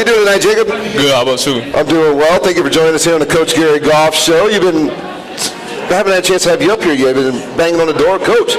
you doing tonight, Jacob? Good. How about you? I'm doing well. Thank you for joining us here on the Coach Gary Goff Show. I haven't had a chance to have you up here yet. You've been banging on the door. Coach,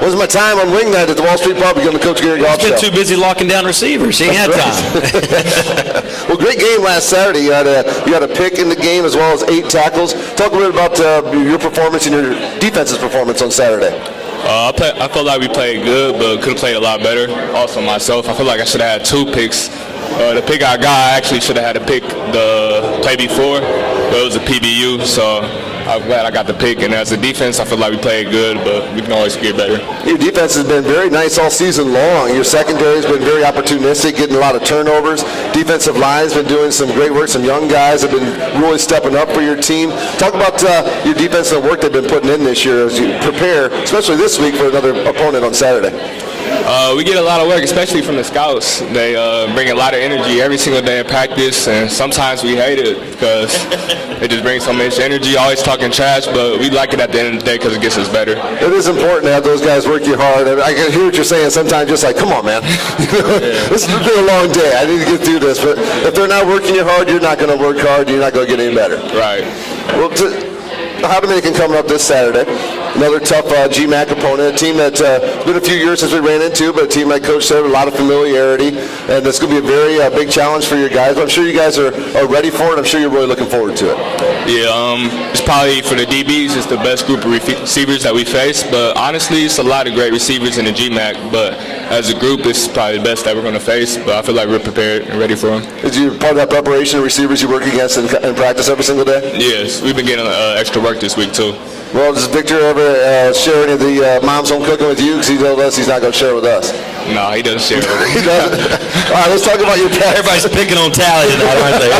when's my time on wing night at the Wall Street Pub on the Coach Gary Goff Show? He's been too busy locking down receivers. He ain't had time. Well, great game last Saturday. You had a pick in the game as well as 8 tackles. Talk a little bit about your performance and your defense's performance on Saturday. I felt like we played good, but could have played a lot better. Also myself, I feel like I should have had 2 picks. The pick I got, I actually should have had to pick the play before, but it was a PBU, so I'm glad I got the pick. And as a defense, I feel like we played good, but we can always get better. Your defense has been very nice all season long. Your secondary has been very opportunistic, getting a lot of turnovers. Defensive line's been doing some great work. Some young guys have been really stepping up for your team. Talk about your defense and the work they've been putting in this year as you prepare, especially this week, for another opponent on Saturday. We get a lot of work, especially from the scouts. They bring a lot of energy every single day at practice, and sometimes we hate it because it just brings so much energy, always talking trash, but we like it at the end of the day because it gets us better. It is important to have those guys work you hard. I can hear what you're saying sometimes, just like, come on, man. This has been a long day. I need to get through this. But if they're not working you hard, you're not going to work hard. You're not going to get any better. Right. Well, Dominican coming up this Saturday. Another tough GMAC opponent, a team that's been a few years since we ran into, but a team like Coach said, a lot of familiarity, and it's going to be a very big challenge for your guys. But I'm sure you guys are ready for it. I'm sure you're really looking forward to it. Yeah, it's probably for the DBs, it's the best group of receivers that we face, but honestly, it's a lot of great receivers in the GMAC, but as a group, it's probably the best that we're going to face, but I feel like we're prepared and ready for them. Is you part of that preparation of receivers you work against in practice every single day? Yes, we've been getting extra work this week, too. Well, does Victor ever share any of the mom's home cooking with you? Because he told us he's not going to share with us. No, he doesn't share with us. He doesn't? All right, let's talk about your path. Everybody's picking on Tally tonight, aren't they?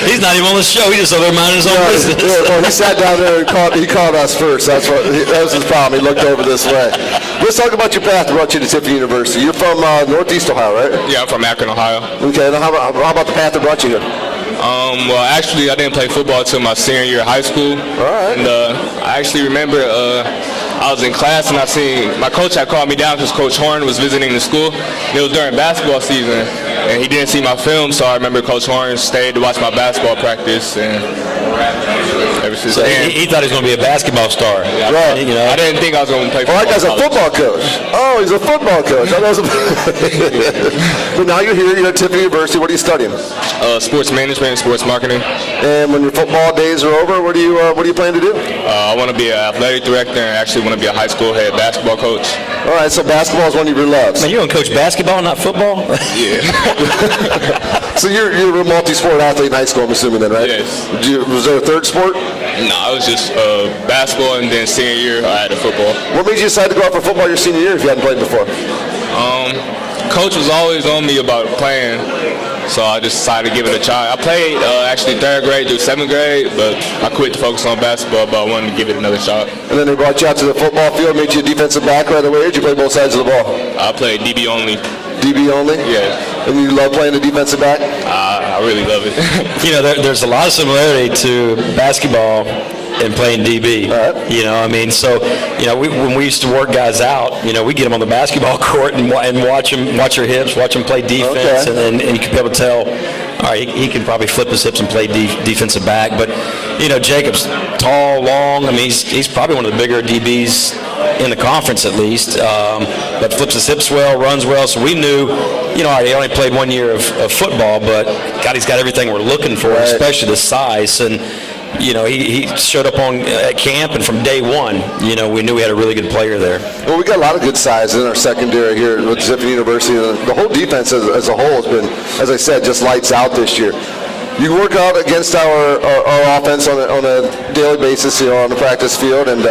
He's not even on the show. He just over there minding his own business. Yeah, well, he sat down there and he called us first. That was his problem. He looked over this way. Let's talk about your path that brought you to Tiffany University. You're from Northeast Ohio, right? Yeah, I'm from Akron, Ohio. Okay, now how about the path that brought you here? Well, actually, I didn't play football until my senior year of high school. All right. And I actually remember I was in class and I seen my coach had called me down because Coach Horn was visiting the school. It was during basketball season, and he didn't see my film, so I remember Coach Horn stayed to watch my basketball practice. And ever since then, he thought he was going to be a basketball star. Yeah, right. You know, I didn't think I was going to play football. Oh, that guy's a football coach. Oh, he's a football coach. But now you're here. You're at Tiffany University. What are you studying? Sports management and sports marketing. And when your football days are over, what do you plan to do? I want to be an athletic director and actually want to be a high school head basketball coach. All right, so basketball is one of your loves. Man, you're going to coach basketball, not football? Yeah. So you're a multi-sport athlete in high school, I'm assuming then, right? Yes. Was there a third sport? No, it was just basketball, and then senior year I had a football. What made you decide to go out for football your senior year if you hadn't played before? Coach was always on me about playing, so I just decided to give it a try. I played actually 3rd grade through 7th grade, but I quit to focus on basketball, but I wanted to give it another shot. And then they brought you out to the football field, made you a defensive back right away, or did you play both sides of the ball? I played DB only. DB only? Yeah. And you love playing the defensive back? I really love it. You know, there's a lot of similarity to basketball and playing DB. Right. You know, I mean, so, you know, when we used to work guys out, you know, we get them on the basketball court and watch their hips, watch them play defense, okay. and you can be able to tell, all right, he can probably flip his hips and play defensive back. But, you know, Jacob's tall, long. I mean, he's probably one of the bigger DBs in the conference at least, but flips his hips well, runs well. So we knew, you know, he only played 1 year of football, but God, he's got everything we're looking for, right. Especially the size. And, you know, he showed up at camp, and from day one, you know, we knew we had a really good player there. Well, we got a lot of good size in our secondary here at Tiffany University. The whole defense as a whole has been, as I said, just lights out this year. You work out against our offense on a daily basis, you know, on the practice field, and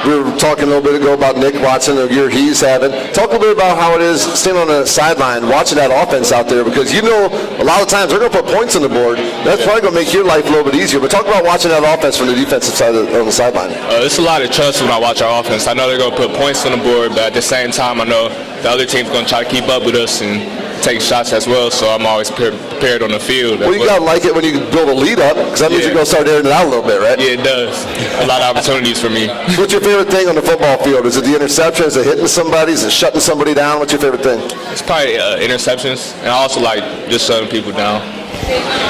we were talking a little bit ago about Nick Watson, the year he's having. Talk a little bit about how it is standing on the sideline, watching that offense out there, because you know a lot of times they're going to put points on the board. That's probably going to make your life a little bit easier. But talk about watching that offense from the defensive side on the sideline. It's a lot of trust when I watch our offense. I know they're going to put points on the board, but at the same time, I know the other team's going to try to keep up with us and take shots as well, so I'm always prepared on the field. Well, you got to like it when you build a lead up, because that means you're going to start airing it out a little bit, right? Yeah, it does. A lot of opportunities for me. What's your favorite thing on the football field? Is it the interception? Is it hitting somebody? Is it shutting somebody down? What's your favorite thing? It's probably interceptions, and I also like just shutting people down.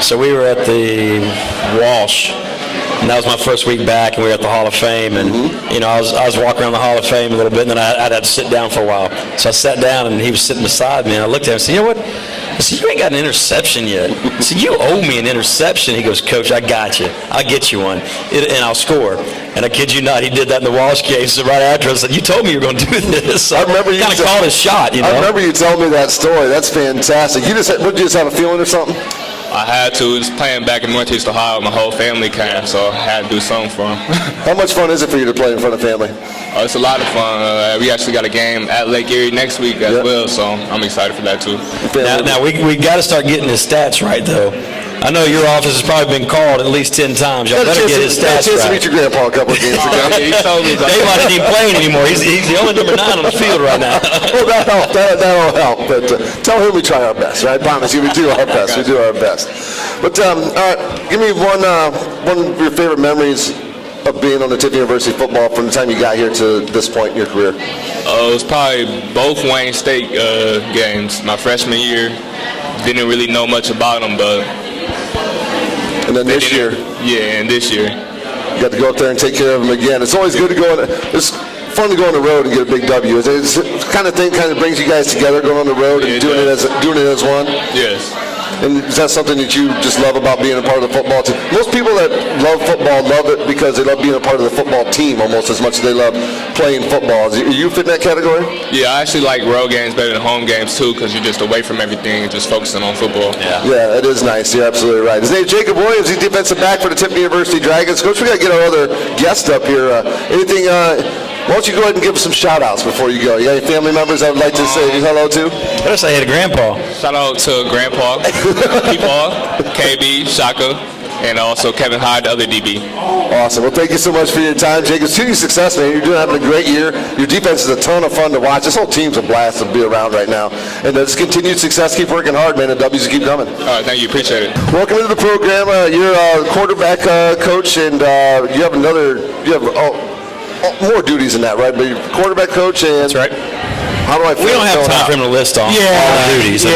So we were at the Walsh, and that was my first week back, and we were at the Hall of Fame. And, I was walking around the Hall of Fame a little bit, and then I had to sit down for a while. So I sat down, and he was sitting beside me, and I looked at him and said, you know what? I said, you ain't got an interception yet. I said, you owe me an interception. He goes, Coach, I got you. I'll get you one, and I'll score. And I kid you not, he did that in the Walsh case. So right after, I said, you told me you were going to do this. So I remember you kind of called his shot, I remember you telling me that story. That's fantastic. You just have a feeling or something? I had to. Just playing back in Northeast Ohio, my whole family came, so I had to do something for them. How much fun is it for you to play in front of family? It's a lot of fun. We actually got a game at Lake Erie next week as well, so I'm excited for that too. Now we got to start getting his stats right, though. I know your office has probably been called at least 10 times. Y'all better get his stats right. I had a chance to right. meet your grandpa a couple of games ago. He told me Dave might not even playing anymore. He's the only number 9 on the field right now. Well, that'll help. But tell him we try our best, right? I promise you, we do our best. We do our best. But all right, give me one of your favorite memories of being on the Tiffany University football from the time you got here to this point in your career. It was probably both Wayne State games. My freshman year, didn't really know much about them, but and then this year. Yeah, and this year. You got to go up there and take care of them again. It's always good to go on. It's fun to go on the road and get a big W. It's the kind of thing kind of brings you guys together, going on the road and doing it as one. Yes. And is that something that you just love about being a part of the football team? Most people that love football love it because they love being a part of the football team almost as much as they love playing football. Are you fit in that category? Yeah, I actually like road games better than home games too because you're just away from everything and just focusing on football. Yeah, it is nice. You're absolutely right. His name is Jacob Williams. He's defensive back for the Tiffany University Dragons. Coach, we got to get our other guest up here. Why don't you go ahead and give us some shout-outs before you go? You got any family members I would like to say hello to? Better say hey to Grandpa. Shout out to Grandpa, Peepaw, KB, Shaka, and also Kevin Hyde, the other DB. Awesome. Well, thank you so much for your time, Jacob. Continued success, man. You're having a great year. Your defense is a ton of fun to watch. This whole team's a blast to be around right now. And just continued success. Keep working hard, man. The W's keep coming. All right, thank you. Appreciate it. Welcome to the program. You're a quarterback coach, and you have more duties than that, right? But you're quarterback coach, and That's right. how do I feel? We don't have time for him to list off all the duties. A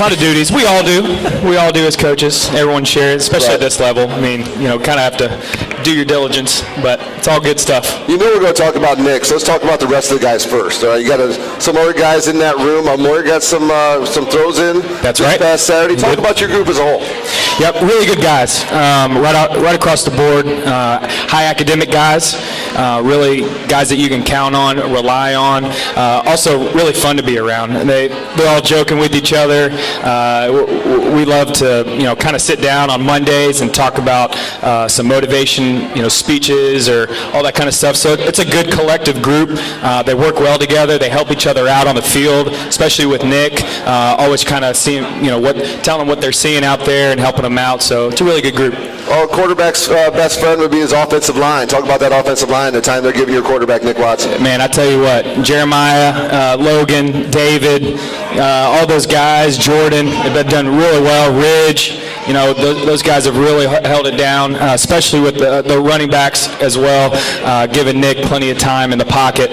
lot of duties. We all do. We all do as coaches. Everyone shares, especially at this level. I mean, kind of have to do your diligence, but it's all good stuff. You know we're going to talk about Nick, so let's talk about the rest of the guys first. All right, you got some other guys in that room. Moore got some throws in. That's this right. past Saturday. Talk about your group as a whole. Yep, really good guys. Right across the board. High academic guys. Really guys that you can count on, rely on. Also, really fun to be around. They're all joking with each other. We love to kind of sit down on Mondays and talk about some motivation speeches or all that kind of stuff. So it's a good collective group. They work well together. They help each other out on the field, especially with Nick. Always kind of seeing telling them what they're seeing out there and helping them out. So it's a really good group. Our quarterback's best friend would be his offensive line. Talk about that offensive line, the time they're giving your quarterback, Nick Watson. Man, I tell you what, Jeremiah, Logan, David, all those guys, Jordan, they've done really well. Ridge, those guys have really held it down, especially with the running backs as well, giving Nick plenty of time in the pocket.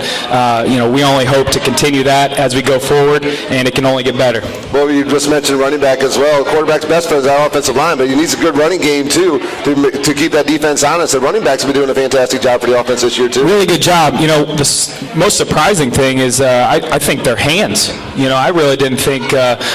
We only hope to continue that as we go forward, and it can only get better. Well, you just mentioned running back as well. The quarterback's best friend is our offensive line, but he needs a good running game, too, to keep that defense honest. The running backs have been doing a fantastic job for the offense this year, too. Really good job. The most surprising thing is I think their hands. I really didn't think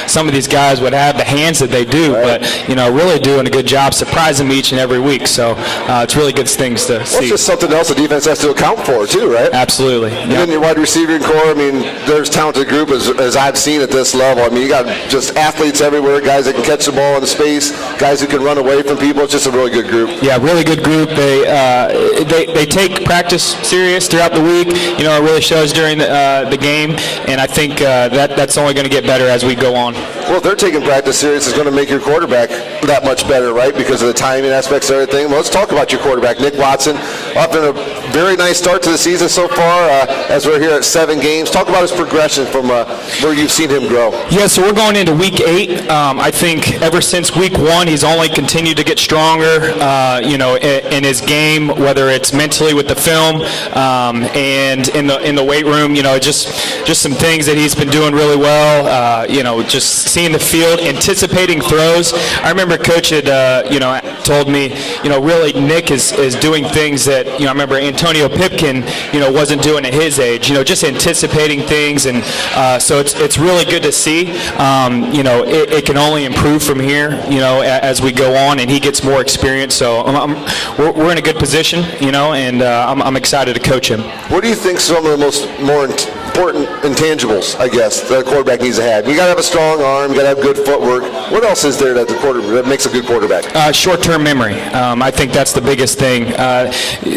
some of these guys would have the hands that they do, right. But, really doing a good job, surprising me each and every week. So it's really good things to see. It's just something else the defense has to account for, too, right? Absolutely. And then your wide receiving core, there's talented group as I've seen at this level. You got just athletes everywhere, guys that can catch the ball in space, guys who can run away from people. It's just a really good group. Yeah, really good group. They take practice serious throughout the week. It really shows during the game, and I think that's only going to get better as we go on. Well, if they're taking practice serious, it's going to make your quarterback that much better, right? Because of the timing aspects of everything. Well, let's talk about your quarterback, Nick Watson. Often a very nice start to the season so far as we're here at 7 games. Talk about his progression from where you've seen him grow. Yeah, so we're going into week 8. I think ever since week 1, he's only continued to get stronger, in his game, whether it's mentally with the film and in the weight room. Just some things that he's been doing really well. Just seeing the field, anticipating throws. I remember Coach had, told me, really Nick is doing things that, I remember Antonio Pipkin, wasn't doing at his age. Just anticipating things, and so it's really good to see. It can only improve from here, as we go on, and he gets more experience. So we're in a good position, and I'm excited to coach him. What do you think some of the more important intangibles, I guess, that a quarterback needs to have? You got to have a strong arm. You got to have good footwork. What else is there that makes a good quarterback? Short-term memory. I think that's the biggest thing.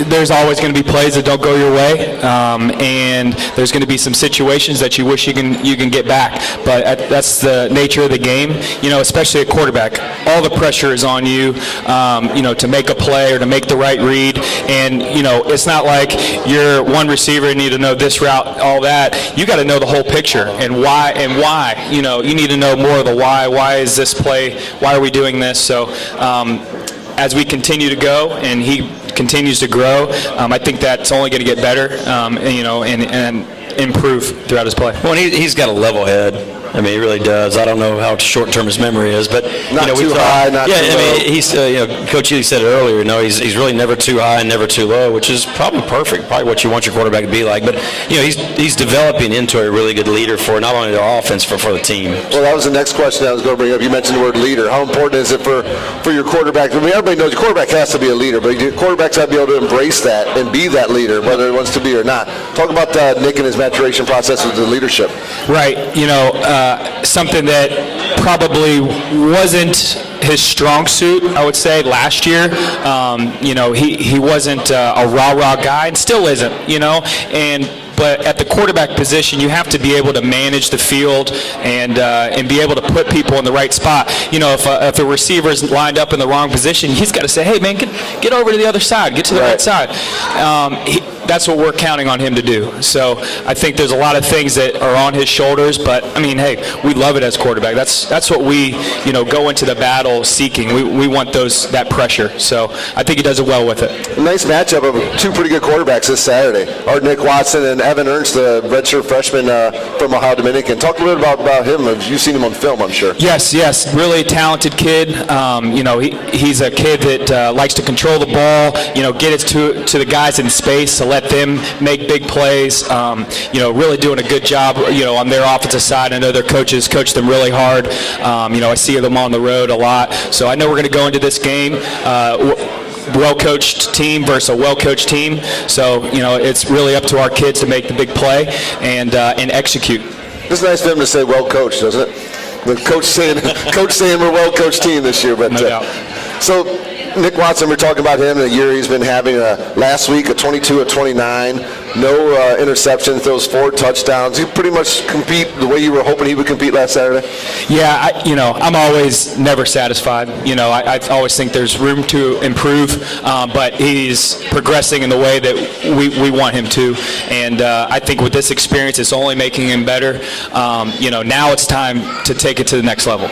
There's always going to be plays that don't go your way, and there's going to be some situations that you wish you can get back. But that's the nature of the game. Especially a quarterback. All the pressure is on you. To make a play or to make the right read. And it's not like you're one receiver and need to know this route, all that. You got to know the whole picture and why. You need to know more of the why. Why is this play? Why are we doing this? So as we continue to go and he continues to grow, I think that's only going to get better. And improve throughout his play. Well, he's got a level head. I mean, he really does. I don't know how short-term his memory is, but not too high, not too low. He's Coach Ely said it earlier. He's really never too high and never too low, which is probably perfect, probably what you want your quarterback to be like. But he's developing into a really good leader for not only the offense but for the team. Well, that was the next question I was going to bring up. You mentioned the word leader. How important is it for your quarterback? I mean, everybody knows your quarterback has to be a leader, but your quarterbacks have to be able to embrace that and be that leader, whether it wants to be or not. Talk about Nick and his maturation process with the leadership. Right. Something that probably wasn't his strong suit, I would say, last year. He wasn't a rah-rah guy and still isn't, But at the quarterback position, you have to be able to manage the field and be able to put people in the right spot. If a receiver's lined up in the wrong position, he's got to say, hey, man, get over to the other side. Get to the right side. That's what we're counting on him to do. So I think there's a lot of things that are on his shoulders, but, I mean, hey, we love it as quarterback. That's what we, go into the battle seeking. We want that pressure. So I think he does it well with it. A nice matchup of 2 pretty good quarterbacks this Saturday. Nick Watson and Evan Ernst, the redshirt freshman from Ohio Dominican. Talk a little bit about him. You've seen him on film, I'm sure. Yes. Really talented kid. He's a kid that likes to control the ball, get it to the guys in space to let them make big plays. Really doing a good job, on their offensive side. I know their coaches coach them really hard. I see them on the road a lot. So I know we're going to go into this game well-coached team versus a well-coached team. So, it's really up to our kids to make the big play and execute. It's nice for him to say well-coached, doesn't it? The coach saying we're a well-coached team this year. But no doubt. So Nick Watson, we're talking about him, the year he's been having. Last week, a 22 of 29, no interceptions, throws 4 touchdowns. He pretty much compete the way you were hoping he would compete last Saturday? Yeah, I'm always never satisfied. I always think there's room to improve, but he's progressing in the way that we want him to. And I think with this experience, it's only making him better. Now it's time to take it to the next level.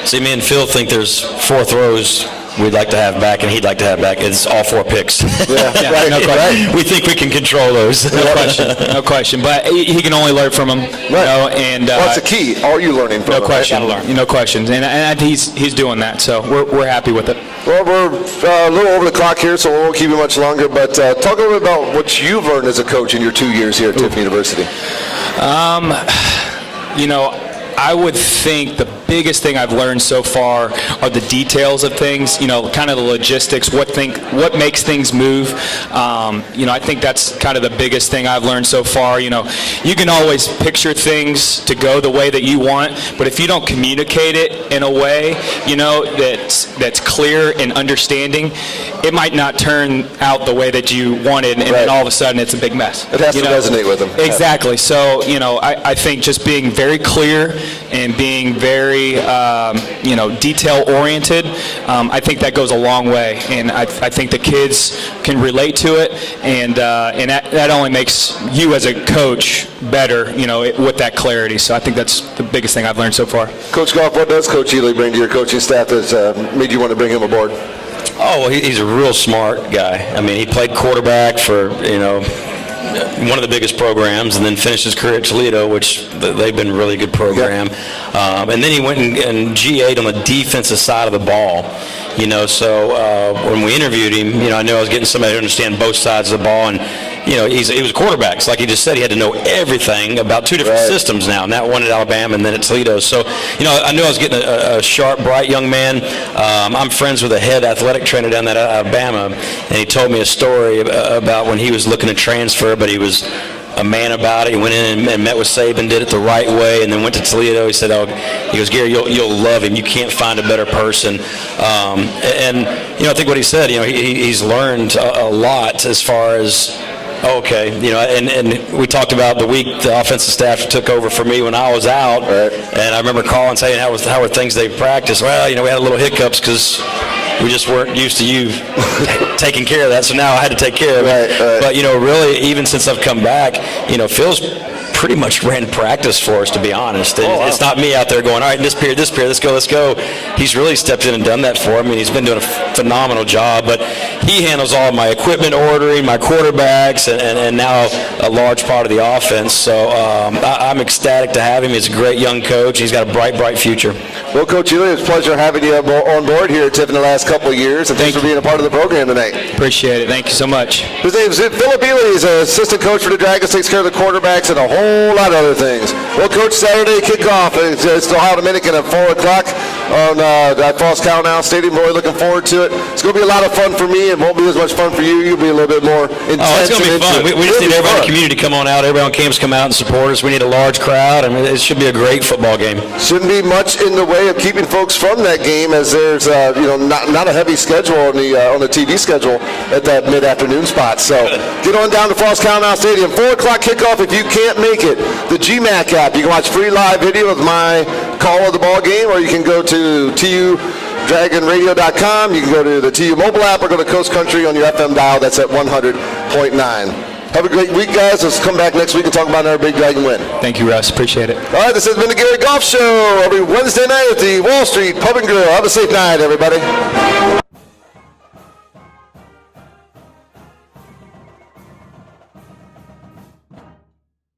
See, me and Phil think there's 4 throws we'd like to have back and he'd like to have back. It's all 4 picks. Yeah, right, no question. We think we can control those. No question. But he can only learn from them. Right. And that's the key. Are you learning from no them? question. No questions. And he's doing that. So we're happy with it. Well, we're a little over the clock here, so we won't keep you much longer. But talk a little bit about what you've learned as a coach in your 2 years here at Tiffin University. I would think the biggest thing I've learned so far are the details of things, kind of the logistics, what makes things move. I think that's kind of the biggest thing I've learned so far. You can always picture things to go the way that you want, but if you don't communicate it in a way, that's clear and understanding, it might not turn out the way that you wanted, and then all of a sudden it's a big mess. It has to resonate with them. Exactly. So, I think just being very clear, and being very, detail-oriented, I think that goes a long way. And I think the kids can relate to it, and that only makes you as a coach better, with that clarity. So I think that's the biggest thing I've learned so far. Coach Goff, what does Coach Ely bring to your coaching staff that's made you want to bring him aboard? Oh, well, he's a real smart guy. I mean, he played quarterback for, one of the biggest programs, and then finished his career at Toledo, which they've been a really good program. Yep. And then he went and GA'd on the defensive side of the ball. So when we interviewed him, I knew I was getting somebody to understand both sides of the ball, and he was quarterbacks. Like he just said, he had to know everything about two different systems now, and that one at Alabama and then at Toledo. So, I knew I was getting a sharp, bright young man. I'm friends with a head athletic trainer down there at Alabama, and he told me a story about when he was looking to transfer, but he was a man about it. He went in and met with Saban, did it the right way, and then went to Toledo. He said, he goes, Gary, you'll love him. You can't find a better person. I think what he said, he's learned a lot as far as, and we talked about the week the offensive staff took over for me when I was out, and I remember calling saying, how were things they practiced? Well, we had a little hiccups because we just weren't used to you taking care of that, so now I had to take care of it. Right. But, really, even since I've come back, Phil's pretty much ran practice for us, to be honest. It's not me out there going, all right, this period, let's go. He's really stepped in and done that for me, and he's been doing a phenomenal job. But he handles all of my equipment ordering, my quarterbacks, and now a large part of the offense. So I'm ecstatic to have him. He's a great young coach. He's got a bright, bright future. Well, Coach Ely, it's a pleasure having you on board here at TIFF in the last couple of years, and thanks for being a part of the program tonight. Appreciate it. Thank you so much. His name is Phillip Ely. He's an assistant coach for the Dragons, takes care of the quarterbacks and a whole lot of other things. Well, Coach, Saturday kickoff. It's Ohio Dominican at 4 o'clock on at Falls Cow Stadium. Really looking forward to it. It's going to be a lot of fun for me. It won't be as much fun for you. You'll be a little bit more intense. Oh, it's going to be fun. We just need everybody in the community to come on out. Everybody on campus come out and support us. We need a large crowd. I mean, it should be a great football game. Shouldn't be much in the way of keeping folks from that game, as there's not a heavy schedule on the TV schedule at that mid-afternoon spot. So get on down to Falls Cow Stadium. 4 o'clock kickoff. If you can't make it, the GMAC app. You can watch free live video of my call of the ball game, or you can go to TUDragonRadio.com. You can go to the TU mobile app, or go to Coast Country on your FM dial. That's at 100.9. Have a great week, guys. Let's come back next week and talk about another big Dragon win. Thank you, Russ. Appreciate it. All right, this has been the Gary Goff Show every Wednesday night at the Wall Street Pub and Grill. Have a safe night, everybody.